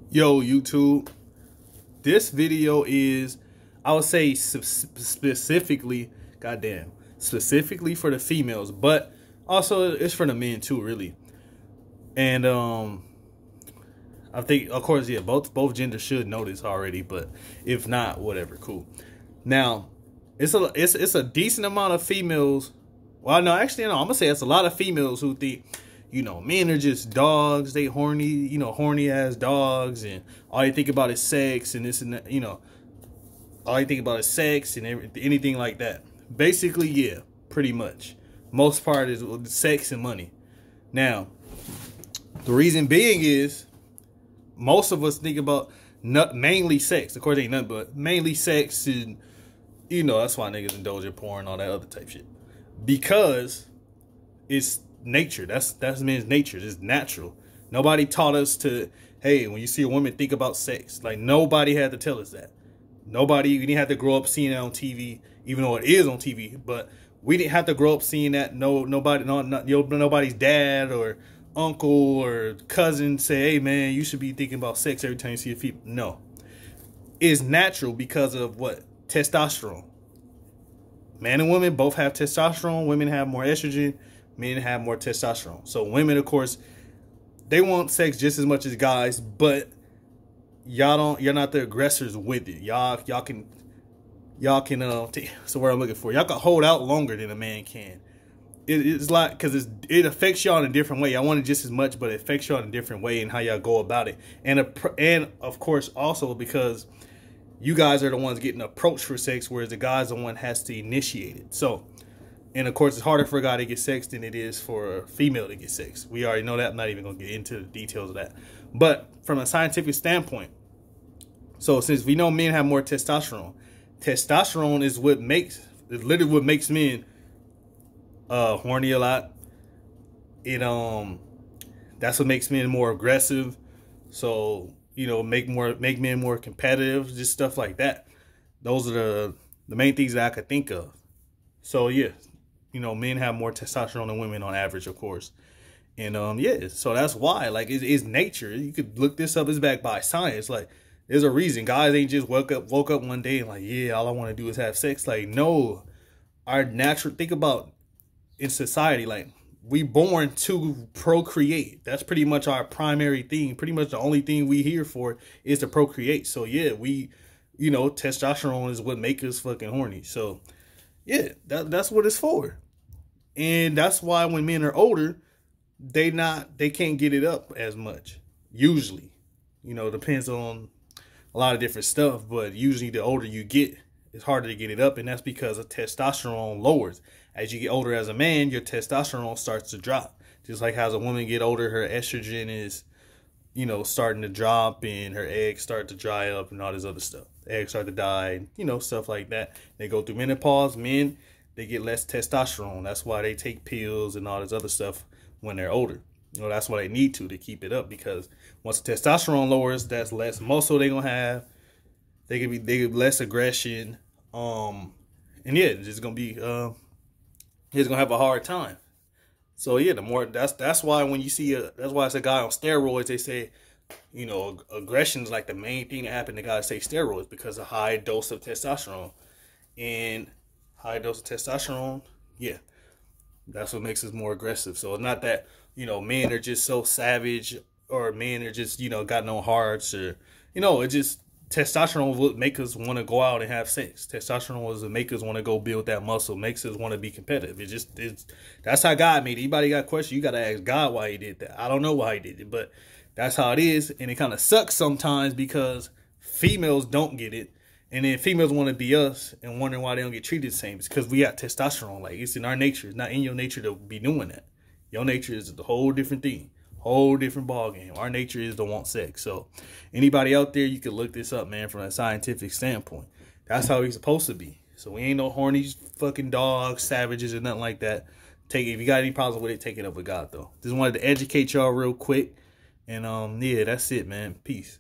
Yo, YouTube. This video is, I would say, specifically, goddamn, specifically for the females, but also it's for the men too, really. And I think, of course, yeah, both genders should know this already, but if not, whatever, cool. Now, it's a decent amount of females. Well, no, actually, no, I'm gonna say it's a lot of females who think, men are just dogs. They horny, horny ass dogs, and all they think about is sex and this and that, all they think about is sex and anything like that. Basically, yeah, pretty much. Most part is sex and money. Now, the reason being is most of us think about mainly sex. Of course, ain't nothing but mainly sex, and that's why niggas indulge in porn and all that other type shit. Because it's nature. That's men's nature. It's natural. Nobody taught us to, hey, when you see a woman, think about sex. Like, nobody had to tell us that. We didn't have to grow up seeing it on TV, even though it is on TV. But we didn't have to grow up seeing that. Nobody's dad or uncle or cousin say, hey, man, you should be thinking about sex every time you see a female. No. It's natural because of what? Testosterone. Man and woman both have testosterone. Women have more estrogen. Men have more testosterone. So women, of course, they want sex just as much as guys, but you're not the aggressors with it. Y'all can so what I'm looking for. Y'all can hold out longer than a man can. It's like, because it affects y'all in a different way. I want it just as much, but it affects y'all in a different way in how y'all go about it. And of course also because you guys are the ones getting approached for sex, whereas the guy's the one has to initiate it. So, and of course, it's harder for a guy to get sex than it is for a female to get sex. We already know that. I'm not even going to get into the details of that. But from a scientific standpoint, so since we know men have more testosterone, testosterone is literally what makes men horny a lot. That's what makes men more aggressive. So, make men more competitive, just stuff like that. Those are the main things that I could think of. So yeah, men have more testosterone than women on average, of course. And yeah, so that's why, like, it's nature. You could look this up. It's backed by science. Like, there's a reason. Guys ain't just woke up one day and like, yeah, all I want to do is have sex. Like, no, our natural, think about in society, like, we born to procreate. That's pretty much our primary thing. Pretty much the only thing we here for is to procreate. So yeah, testosterone is what makes us fucking horny. So yeah, that's what it's for. And that's why when men are older, they can't get it up as much. Usually, depends on a lot of different stuff, but usually the older you get, it's harder to get it up, and that's because of testosterone lowers. As you get older as a man, your testosterone starts to drop. Just like how as a woman get older, her estrogen is, starting to drop, and her eggs start to dry up and all this other stuff. Eggs start to die, stuff like that. They go through menopause. Men, they get less testosterone. That's why they take pills and all this other stuff when they're older. That's why they need to keep it up, because once the testosterone lowers, that's less muscle they're gonna have. They get less aggression. And yeah, it's gonna be he's gonna have a hard time. So yeah, that's why when you see that's why it's a guy on steroids, they say, aggression is like the main thing that happened to guys take steroids, because of high dose of testosterone. And high dose of testosterone, yeah, that's what makes us more aggressive. So it's not that, men are just so savage, or men are just, got no hearts, or, it just, testosterone would make us want to go out and have sex. Testosterone was to make us want to go build that muscle, makes us want to be competitive. That's how God made it. Anybody got a question, you got to ask God why he did that. I don't know why he did it, but that's how it is. And it kind of sucks sometimes because females don't get it. And then females want to be us and wondering why they don't get treated the same. It's because we got testosterone. Like, it's in our nature. It's not in your nature to be doing that. Your nature is a whole different thing. Whole different ball game. Our nature is to want sex. So anybody out there, you can look this up, man, from a scientific standpoint. That's how we're supposed to be. So we ain't no horny fucking dogs, savages, or nothing like that. If you got any problems with it, take it up with God, though. Just wanted to educate y'all real quick. And yeah, that's it, man. Peace.